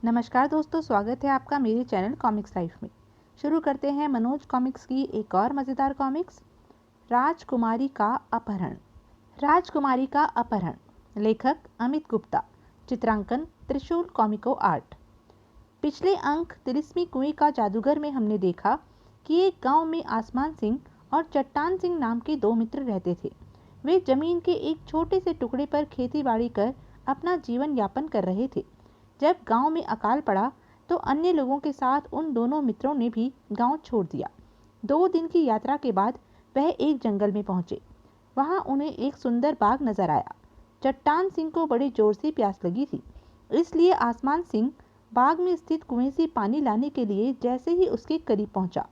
नमस्कार दोस्तों, स्वागत है आपका मेरे चैनल कॉमिक्स लाइफ में। शुरू करते हैं मनोज कॉमिक्स की एक और मज़ेदार कॉमिक्स, राजकुमारी का अपहरण। राजकुमारी का अपहरण, लेखक अमित गुप्ता, चित्रांकन त्रिशूल कॉमिको आर्ट। पिछले अंक तिलिस्मी कुएं का जादूगर में हमने देखा कि एक गांव में आसमान सिंह और चट्टान सिंह नाम के दो मित्र रहते थे। वे जमीन के एक छोटे से टुकड़े पर खेतीबाड़ी कर अपना जीवन यापन कर रहे थे। जब गांव में अकाल पड़ा तो अन्य लोगों के साथ उन दोनों मित्रों ने भी गांव छोड़ दिया। 2 दिन की यात्रा के बाद वह एक जंगल में पहुंचे। वहां उन्हें एक सुंदर बाग नजर आया। चट्टान सिंह को बड़ी जोर से प्यास लगी थी, इसलिए आसमान सिंह बाग में स्थित कुएं से पानी लाने के लिए जैसे ही उसके करीब पहुंचा,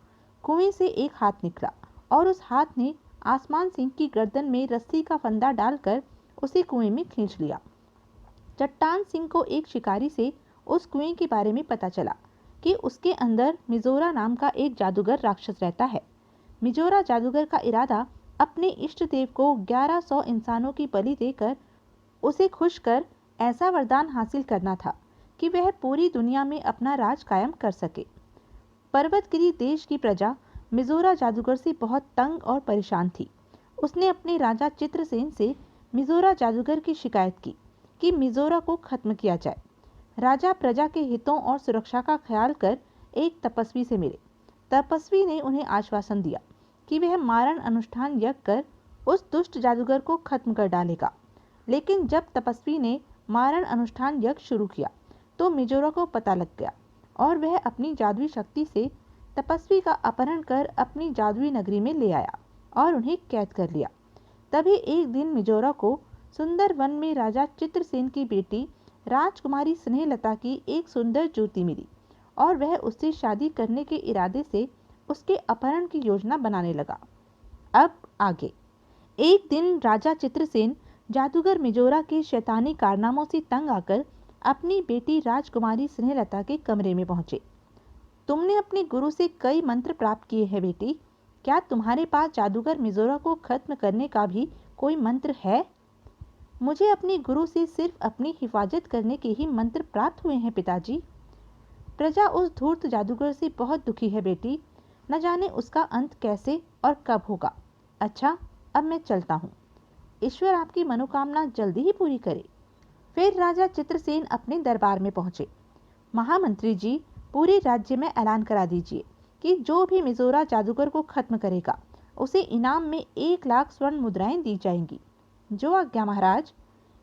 कुएं से एक हाथ निकला और उस हाथ ने आसमान सिंह की गर्दन में रस्सी का फंदा डालकर उसे कुएं में खींच लिया। चट्टान सिंह को एक शिकारी से उस कुएं के बारे में पता चला कि उसके अंदर मिजोरा नाम का एक जादूगर राक्षस रहता है। मिजोरा जादूगर का इरादा अपने इष्ट देव को 1100 इंसानों की बलि देकर उसे खुश कर ऐसा वरदान हासिल करना था कि वह पूरी दुनिया में अपना राज कायम कर सके। पर्वतगिरी देश की प्रजा मिजोरा जादूगर से बहुत तंग और परेशान थी। उसने अपने राजा चित्रसेन से मिजोरा जादूगर की शिकायत की कि मिजोरा को खत्म किया जाए। राजा प्रजा के हितों और सुरक्षा का ख्याल कर एक तपस्वी से मिले। तपस्वी ने उन्हें आश्वासन दिया कि वह मारण अनुष्ठान यज्ञ कर उस दुष्ट जादूगर को खत्म कर डालेगा। लेकिन जब तपस्वी ने मारण अनुष्ठान यज्ञ शुरू किया तो मिजोरा को पता लग गया और वह अपनी जादुई शक्ति से तपस्वी का अपहरण कर अपनी जादुई नगरी में ले आया और उन्हें कैद कर लिया। तभी एक दिन मिजोरा को सुंदर वन में राजा चित्रसेन की बेटी राजकुमारी स्नेहलता की एक सुंदर ज्योति मिली और वह उससे शादी करने के इरादे से उसके अपहरण की योजना बनाने लगा। अब आगे। एक दिन राजा चित्रसेन जादूगर मिजोरा के शैतानी कारनामों से तंग आकर अपनी बेटी राजकुमारी स्नेहलता के कमरे में पहुंचे। तुमने अपने गुरु से कई मंत्र प्राप्त किए हैं बेटी, क्या तुम्हारे पास जादूगर मिजोरा को खत्म करने का भी कोई मंत्र है? मुझे अपने गुरु से सिर्फ अपनी हिफाजत करने के ही मंत्र प्राप्त हुए हैं पिताजी। प्रजा उस धूर्त जादूगर से बहुत दुखी है बेटी, न जाने उसका अंत कैसे और कब होगा। अच्छा, अब मैं चलता हूँ। ईश्वर आपकी मनोकामना जल्दी ही पूरी करे। फिर राजा चित्रसेन अपने दरबार में पहुंचे। महामंत्री जी, पूरे राज्य में ऐलान करा दीजिए कि जो भी मिजोरा जादूगर को खत्म करेगा उसे इनाम में 1 लाख स्वर्ण मुद्राएं दी जाएंगी। जो आज्ञा महाराज।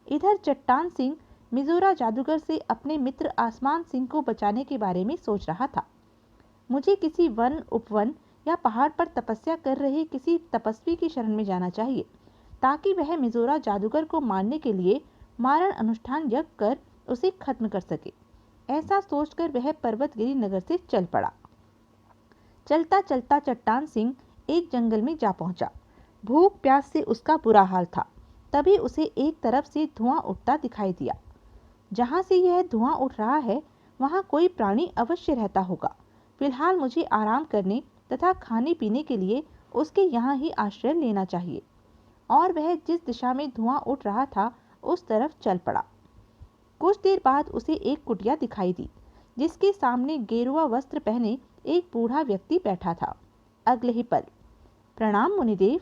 इधर चट्टान सिंह मिजोरा जादूगर से अपने मित्र आसमान सिंह को बचाने के बारे में सोच रहा था। मुझे किसी वन, उपवन या पहाड़ पर तपस्या कर रहे किसी तपस्वी की शरण में जाना चाहिए ताकि वह मिजोरा जादूगर को मारने के लिए मारण अनुष्ठान यज्ञ कर उसे खत्म कर सके। ऐसा सोचकर वह पर्वतगिरी नगर से चल पड़ा। चलता चलता चट्टान सिंह एक जंगल में जा पहुंचा। भूख प्यास से उसका बुरा हाल था। तभी उसे एक तरफ से धुआं उठता दिखाई दिया। जहां से यह धुआं उठ रहा है वहां कोई प्राणी अवश्य रहता होगा। फिलहाल मुझे आराम करने तथा खाने पीने के लिए उसके यहाँ ही आश्रय लेना चाहिए। और वह जिस दिशा में धुआं उठ रहा था उस तरफ चल पड़ा। कुछ देर बाद उसे एक कुटिया दिखाई दी जिसके सामने गेरुआ वस्त्र पहने एक बूढ़ा व्यक्ति बैठा था। अगले ही पल, प्रणाम मुनिदेव।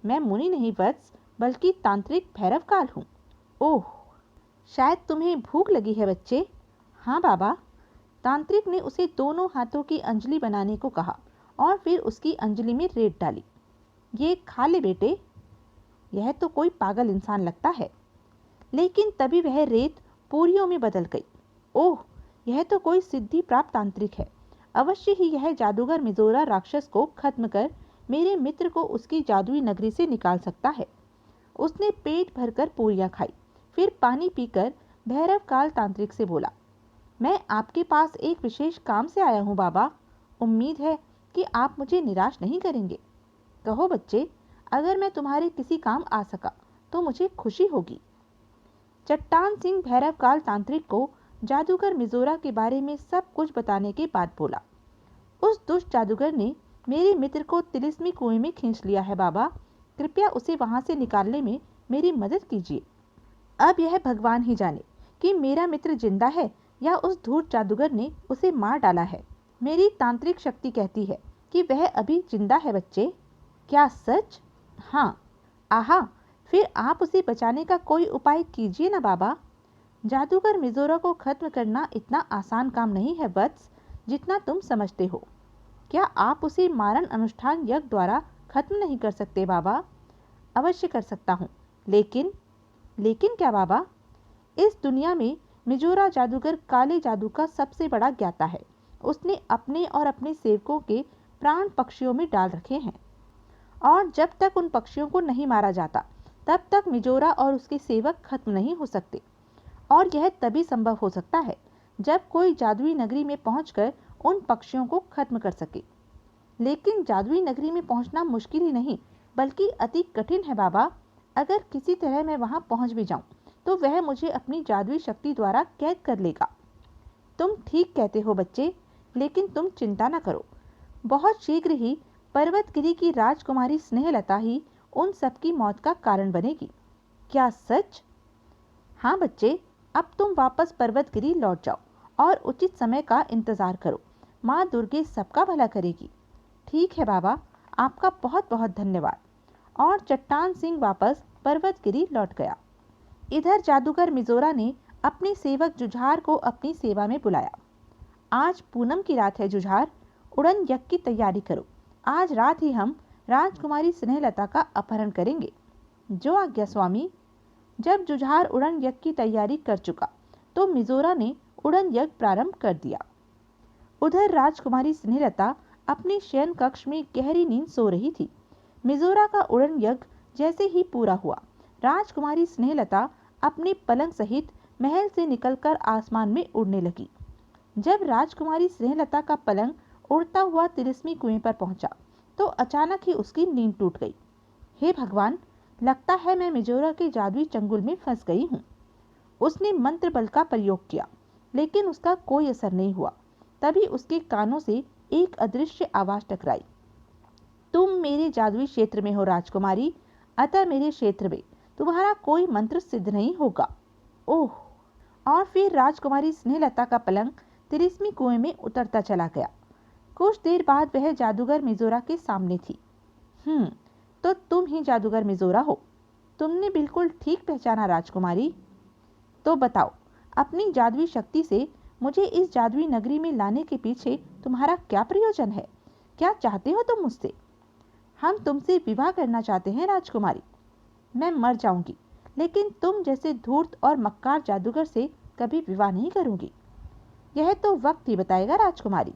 मैं मुनि नहीं वत्स, बल्कि तांत्रिक भैरव काल हूँ। ओह, शायद तुम्हें भूख लगी है बच्चे। हाँ बाबा। तांत्रिक ने उसे दोनों हाथों की अंजलि बनाने को कहा और फिर उसकी अंजलि में रेत डाली। ये खा ले बेटे। यह तो कोई पागल इंसान लगता है। लेकिन तभी वह रेत पूरियों में बदल गई। ओह, यह तो कोई सिद्धि प्राप्त तांत्रिक है। अवश्य ही यह जादूगर मिजोरा राक्षस को खत्म कर मेरे मित्र को उसकी जादुई नगरी से निकाल सकता है। उसने पेट भरकर पूरियां खाई, फिर पानी पीकर भैरव काल तांत्रिक से बोला, मैं आपके पास एक विशेष काम से आया हूँ बाबा। उम्मीद है कि आप मुझे निराश नहीं करेंगे। कहो बच्चे, अगर मैं तुम्हारे किसी काम आ सका तो मुझे खुशी होगी। चट्टान सिंह भैरव काल तांत्रिक को जादूगर मिजोरा के बारे में सब कुछ बताने के बाद बोला, उस दुष्ट जादूगर ने मेरे मित्र को तिलिस्मी कुएं में खींच लिया है बाबा। कृपया उसे वहां से निकालने में मेरी मदद कीजिए। अब यह भगवान ही जाने कि मेरा मित्र जिंदा है या उस धूर्त जादूगर ने उसे मार डाला है। मेरी तांत्रिक शक्ति कहती है कि वह अभी जिंदा है बच्चे। क्या सच? हाँ। आहा, फिर आप उसे बचाने का कोई उपाय कीजिए ना बाबा। जादूगर मिजोरा को खत्म करना इतना आसान काम नहीं है वत्स, जितना तुम समझते हो। क्या आप उसे मारण अनुष्ठान यज्ञ द्वारा खत्म नहीं कर सकते बाबा? अवश्य कर सकता हूँ, लेकिन क्या बाबा? इस दुनिया में मिजोरा जादूगर काले जादू का सबसे बड़ा ज्ञाता है। उसने अपने और अपने सेवकों के प्राण पक्षियों में डाल रखे हैं, और जब तक उन पक्षियों को नहीं मारा जाता तब तक मिजोरा और उसके सेवक खत्म नहीं हो सकते। और यह तभी संभव हो सकता है जब कोई जादुई नगरी में पहुंचकर उन पक्षियों को खत्म कर सके। लेकिन जादुई नगरी में पहुंचना मुश्किल ही नहीं बल्कि अति कठिन है बाबा। अगर किसी तरह मैं वहां पहुंच भी जाऊं तो वह मुझे अपनी जादुई शक्ति द्वारा कैद कर लेगा। तुम ठीक कहते हो बच्चे, लेकिन तुम चिंता न करो। बहुत शीघ्र ही पर्वतगिरी की राजकुमारी स्नेहलता ही उन सबकी मौत का कारण बनेगी। क्या सच? हाँ बच्चे, अब तुम वापस पर्वतगिरी लौट जाओ और उचित समय का इंतजार करो। माँ दुर्गे सबका भला करेगी। ठीक है बाबा, आपका बहुत बहुत धन्यवाद। और चट्टान सिंह वापस पर्वतगिरी लौट गया। इधर जादूगर मिजोरा ने अपने सेवक जुझार को अपनी सेवा में बुलाया। आज पूनम की रात है जुझार, उड़न यज्ञ की तैयारी करो। आज रात ही हम राजकुमारी स्नेहलता का अपहरण करेंगे। जो आज्ञा स्वामी। जब जुझार उड़न यज्ञ की तैयारी कर चुका तो मिजोरा ने उड़न यज्ञ प्रारंभ कर दिया। उधर राजकुमारी स्नेहलता अपने शयन कक्ष में गहरी नींद सो रही थी। मिजोरा का उड़न यज्ञ जैसे ही पूरा हुआ, राजकुमारी स्नेहलता अपने पलंग सहित महल से निकलकर आसमान में उड़ने लगी। जब राजकुमारी स्नेहलता का पलंग उड़ता हुआ तिलिस्मी कुएं पर पहुंचा तो अचानक ही उसकी नींद टूट गई। हे भगवान, लगता है मैं मिजोरा के जादुई चंगुल में फंस गई हूँ। उसने मंत्र बल का प्रयोग किया, लेकिन उसका कोई असर नहीं हुआ। तभी उसके कानों से एक अदृश्य आवाज टकराई। तुम मेरे जादुई क्षेत्र में हो राजकुमारी, अतः मेरे क्षेत्र में तुम्हारा कोई मंत्र सिद्ध नहीं होगा। ओह! और फिर राजकुमारी स्नेहलता का पलंग तिलिस्मी कुएं में उतरता चला गया। कुछ देर बाद वह जादूगर मिजोरा के सामने थी। तो तुम ही जादूगर मिजोरा हो। तुमने बिल्कुल ठीक पहचाना राजकुमारी। तो बताओ, अपनी जादुई शक्ति से मुझे इस जादुई नगरी में लाने के पीछे तुम्हारा क्या प्रयोजन है? क्या चाहते हो तुम मुझसे? हम तुमसे विवाह करना चाहते हैं राजकुमारी। मैं मर जाऊंगी, लेकिन तुम जैसे धूर्त और मक्कार जादूगर से कभी विवाह नहीं करूंगी। यह तो वक्त ही बताएगा राजकुमारी।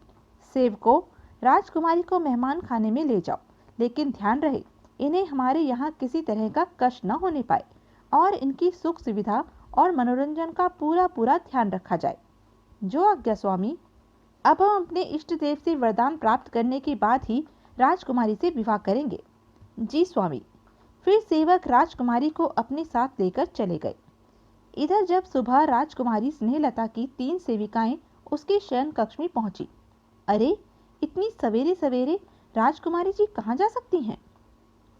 सेवकों, राजकुमारी को मेहमान खाने में ले जाओ, लेकिन ध्यान रहे इन्हें हमारे यहाँ किसी तरह का कष्ट न होने पाए और इनकी सुख सुविधा और मनोरंजन का पूरा पूरा ध्यान रखा जाए। जो आज्ञा स्वामी। अब हम अपने इष्ट देव से वरदान प्राप्त करने के बाद ही राजकुमारी से विवाह करेंगे। जी स्वामी। फिर सेवक राजकुमारी को अपने साथ लेकर चले गए। इधर जब सुबह राजकुमारी स्नेहलता की 3 सेविकाएं उसके शयन कक्ष में पहुंची। अरे, इतनी सवेरे सवेरे राजकुमारी जी कहाँ जा सकती हैं?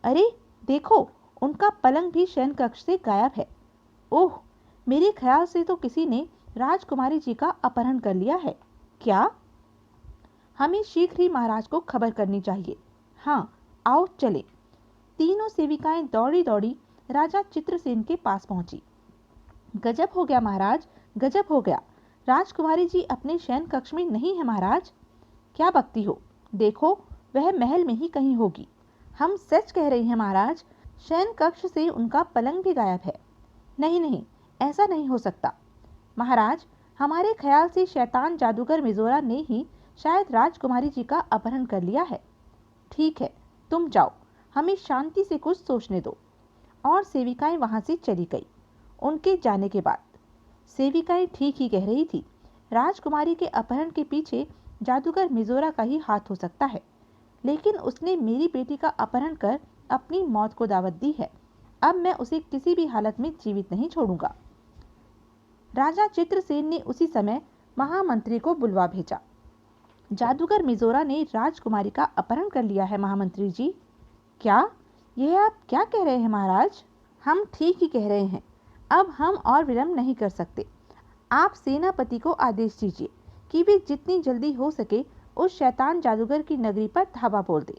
अरे देखो, उनका पलंग भी शयन कक्ष से गायब है। ओह, मेरे ख्याल से तो किसी ने राजकुमारी जी का अपहरण कर लिया है। क्या? हमें शीघ्र ही महाराज को खबर करनी चाहिए। हाँ, आओ चले। तीनों सेविकाएं दौड़ी दौड़ी राजा चित्रसेन के पास पहुंची। गजब हो गया महाराज, गजब हो गया। राजकुमारी जी अपने शयन कक्ष में नहीं है महाराज। क्या बकती हो? देखो, वह महल में ही कहीं होगी। हम सच कह रहे हैं महाराज, शयन कक्ष से उनका पलंग भी गायब है। नहीं नहीं, ऐसा नहीं हो सकता महाराज। हमारे ख्याल से शैतान जादूगर मिजोरा ने ही शायद राजकुमारी जी का अपहरण कर लिया है। ठीक है, तुम जाओ, हमें शांति से कुछ सोचने दो। और सेविकाएं वहां से चली गई। उनके जाने के बाद सेविकाएं ठीक ही कह रही थी। राजकुमारी के अपहरण के पीछे जादूगर मिजोरा का ही हाथ हो सकता है, लेकिन उसने मेरी बेटी का अपहरण कर अपनी मौत को दावत दी है। अब मैं उसे किसी भी हालत में जीवित नहीं छोड़ूंगा। राजा चित्रसेन ने उसी समय महामंत्री को बुलवा भेजा। जादूगर मिजोरा ने राजकुमारी का अपहरण कर लिया है महामंत्री जी। क्या? यह आप क्या कह रहे हैं महाराज? हम ठीक ही कह रहे हैं। अब हम और विलंब नहीं कर सकते। आप सेनापति को आदेश दीजिए कि वे जितनी जल्दी हो सके उस शैतान जादूगर की नगरी पर धावा बोल दे।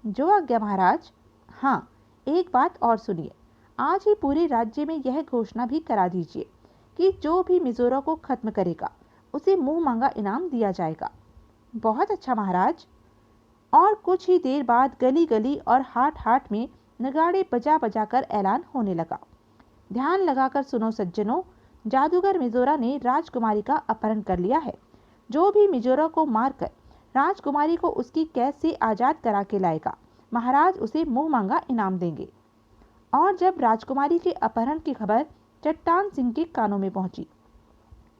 जो आज्ञा महाराज। हाँ, एक बात और सुनिए, आज ही पूरे राज्य में यह घोषणा भी करा दीजिए कि जो भी मिजोरा को खत्म करेगा उसे मुंह मांगा इनाम दिया जाएगा। बहुत अच्छा महाराज। और कुछ ही देर बाद गली गली और हाट हाट में नगाड़े बजा बजा कर ऐलान होने लगा। ध्यान लगाकर सुनो सज्जनों, जादूगर मिजोरा ने राजकुमारी का अपहरण कर लिया है। जो भी मिजोरा को मारकर राजकुमारी को उसकी कैद से आजाद करा के लाएगा, महाराज उसे मुंह मांगा इनाम देंगे। और जब राजकुमारी के अपहरण की खबर चट्टान सिंह के कानों में पहुंची,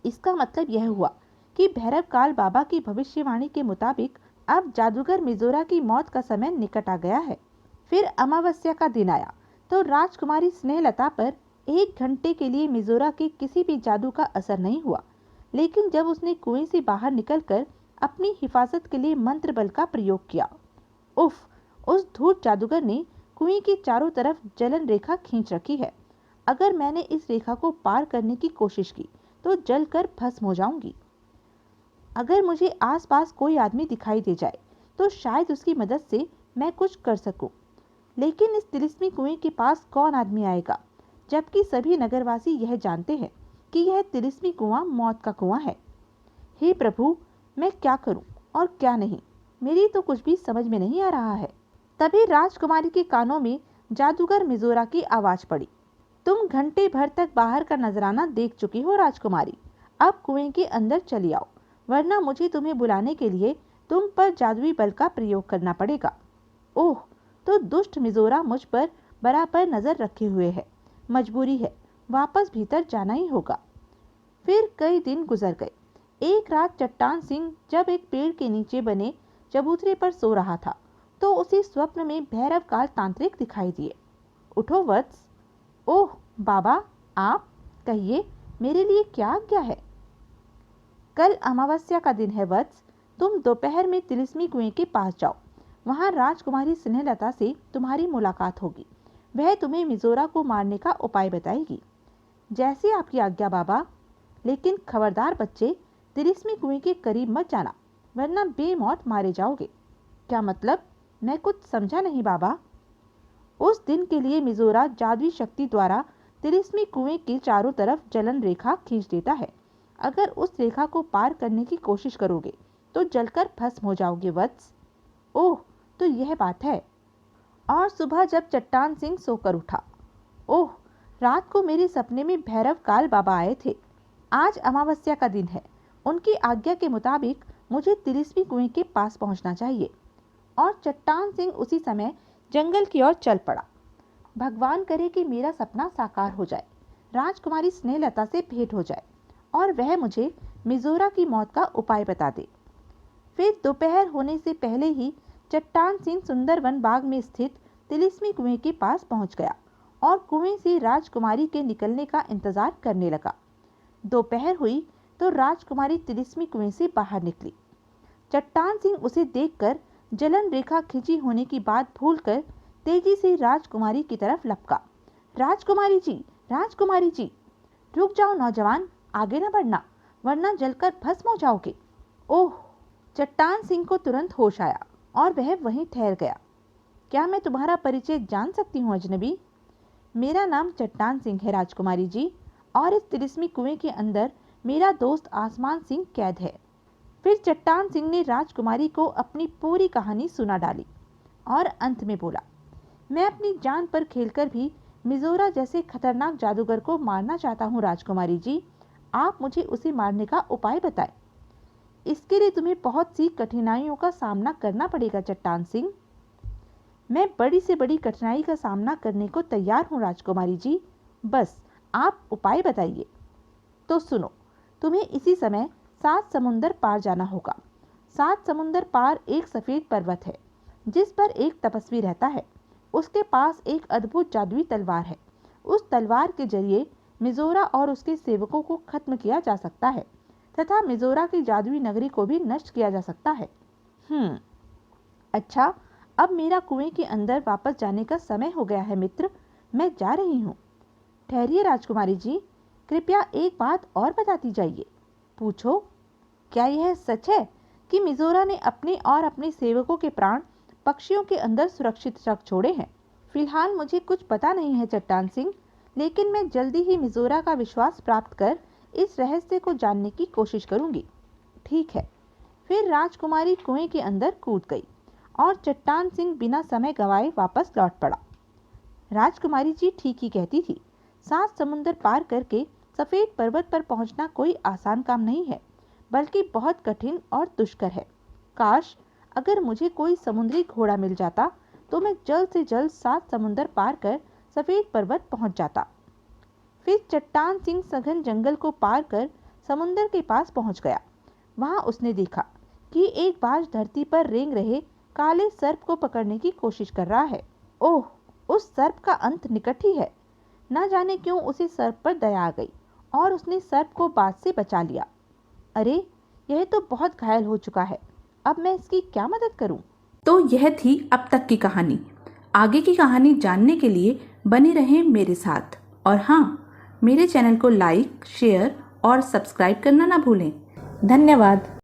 इसका मतलब यह हुआ कि भैरव काल बाबा की भविष्यवाणी के मुताबिक अब जादूगर मिजोरा की मौत का समय निकट आ गया है। फिर अमावस्या का दिन आया तो राजकुमारी स्नेहलता पर 1 घंटे के लिए मिजोरा के किसी भी जादू का असर नहीं हुआ। लेकिन जब उसने कुएं से बाहर निकलकर अपनी हिफाजत के लिए मंत्र बल का प्रयोग किया, उफ, उस धूर्त जादूगर ने कुएं की चारों तरफ जलन रेखा खींच रखी है। अगर मैंने इस रेखा को पार करने की कोशिश की तो जलकर भस्म हो जाऊंगी। अगर मुझे आसपास कोई आदमी दिखाई दे जाए तो शायद उसकी मदद से मैं कुछ कर सकूं। लेकिन इस तिलिस्मी कुएं के पास कौन आदमी आएगा, जबकि सभी नगरवासी यह जानते हैं कि यह तिलिस्मी कुआं मौत का कुआं है। हे प्रभु, मैं क्या करूं और क्या नहीं, मेरी तो कुछ भी समझ में नहीं आ रहा है। तभी राजकुमारी के कानों में जादूगर मिजोरा की आवाज पड़ी। तुम घंटे भर तक बाहर का नजराना देख चुकी हो राजकुमारी, अब कुएं के अंदर चली आओ, वरना मुझे तुम्हें बुलाने के लिए तुम पर जादुई बल का प्रयोग करना पड़ेगा। ओह, तो दुष्ट मिजोरा मुझ पर बराबर नजर रखे हुए है, मजबूरी है, वापस भीतर जाना ही होगा। फिर कई दिन गुजर गए। एक रात चट्टान सिंह जब एक पेड़ के नीचे बने चबूतरे पर सो रहा था तो उसे स्वप्न में भैरव काल तांत्रिक दिखाई दिए। उठो वत्स। ओह बाबा, आप कहिए, मेरे लिए क्या आज्ञा है? कल अमावस्या का दिन है वत्स, तुम दोपहर में तिलिस्मी कुएं के पास जाओ। वहां राजकुमारी स्नेहलता से तुम्हारी मुलाकात होगी। वह तुम्हें मिजोरा को मारने का उपाय बताएगी। जैसी आपकी आज्ञा बाबा। लेकिन खबरदार बच्चे, तिलिस्मी कुएं के करीब मत जाना, वरना बेमौत मारे जाओगे। क्या मतलब? मैं कुछ समझा नहीं बाबा। उस दिन के लिए मिजोरा जादुई शक्ति द्वारा तिलिस्मी कुएं के चारों तरफ जलन रेखा खींच देता है। अगर उस रेखा को पार करने की कोशिश करोगे तो जलकर भस्म हो जाओगे वत्स। ओह, तो यह बात है। और सुबह जब चट्टान सिंह सोकर उठा, ओह, रात को मेरे सपने में भैरव काल बाबा आए थे। आज अमावस्या का दिन है, उनकी आज्ञा के मुताबिक मुझे तिलिस्मी कुएं के पास पहुंचना चाहिए। और चट्टान सिंह उसी समय जंगल की ओर चल पड़ा। भगवान करे कि मेरा सपना साकार हो जाए, राजकुमारी स्नेहलता से भेंट हो जाए और वह मुझे मिजोरा की मौत का उपाय बता दे। फिर दोपहर होने से पहले ही चट्टान सिंह सुंदरवन बाग में स्थित तिलिस्मी कुएं के पास पहुंच गया और कुएं से राजकुमारी के निकलने का इंतजार करने लगा। दोपहर हुई तो राजकुमारी तिलिस्मी कुएं से बाहर निकली। चट्टान सिंह उसे देखकर जलन रेखा खिंची होने की बात भूलकर तेजी से राजकुमारी की तरफ लपका। राजकुमारी जी, राजकुमारी जी! रुक जाओ नौजवान, आगे न बढ़ना, वरना जलकर भस्म हो जाओगे। ओह! चट्टान सिंह को तुरंत होश आया और वह वहीं ठहर गया। क्या मैं तुम्हारा परिचय जान सकती हूँ अजनबी? मेरा नाम चट्टान सिंह है राजकुमारी जी, और इस तिलिस्मी कुएं के अंदर मेरा दोस्त आसमान सिंह कैद है। फिर चट्टान सिंह ने राजकुमारी को अपनी पूरी कहानी सुना डाली और अंत में बोला, मैं अपनी जान पर खेलकर भी मिजोरा जैसे खतरनाक जादूगर को मारना चाहता हूँ राजकुमारी जी, आप मुझे उसे मारने का उपाय बताएं। इसके लिए तुम्हें बहुत सी कठिनाइयों का सामना करना पड़ेगा चट्टान सिंह। मैं बड़ी से बड़ी कठिनाई का सामना करने को तैयार हूँ राजकुमारी जी, बस आप उपाय बताइए। तो सुनो, तुम्हें इसी समय 7 समुंदर पार जाना होगा। 7 समुंदर पार एक सफेद पर्वत है जिस पर एक तपस्वी रहता है। उसके पास एक अद्भुत जादुई तलवार है। उस तलवार के जरिए मिजोरा और उसके सेवकों को खत्म किया जा सकता है तथा मिजोरा की जादुई नगरी को भी नष्ट किया जा सकता है। अच्छा, अब मेरा कुएं के अंदर वापस जाने का समय हो गया है मित्र, मैं जा रही हूँ। ठहरिए राजकुमारी जी, कृपया एक बात और बताती जाइए। पूछो, क्या यह सच है कि मिजोरा ने अपने और अपने सेवकों के प्राण पक्षियों के अंदर सुरक्षित रख छोड़े हैं? फिलहाल मुझे कुछ पता नहीं है चट्टान सिंह, लेकिन मैं जल्दी ही मिजोरा का विश्वास प्राप्त कर इस रहस्य को जानने की कोशिश करूंगी। ठीक है। फिर राजकुमारी कुएं के अंदर कूद गई और चट्टान सिंह बिना समय गंवाए वापस लौट पड़ा। राजकुमारी जी ठीक ही कहती थी, 7 समुंदर पार करके सफेद पर्वत पर पहुंचना कोई आसान काम नहीं है, बल्कि बहुत कठिन और दुष्कर है। काश अगर मुझे कोई समुद्री घोड़ा मिल जाता तो मैं जल्द से जल्द 7 समुंदर पार कर सफेद पर्वत पहुंच जाता। फिर चट्टान सिंह सघन जंगल को पार कर समुंदर के पास पहुंच गया। वहां उसने देखा कि एक बाज धरती पर रेंग रहे काले सर्प को पकड़ने की कोशिश कर रहा है। ओह, उस सर्प का अंत निकट ही है। न जाने क्यों उसे सर्प पर दया आ गई और उसने सर्प को बाज से बचा लिया। अरे, यह तो बहुत घायल हो चुका है, अब मैं इसकी क्या मदद करूं? तो यह थी अब तक की कहानी। आगे की कहानी जानने के लिए बने रहें मेरे साथ। और हाँ, मेरे चैनल को लाइक, शेयर और सब्सक्राइब करना ना भूलें। धन्यवाद।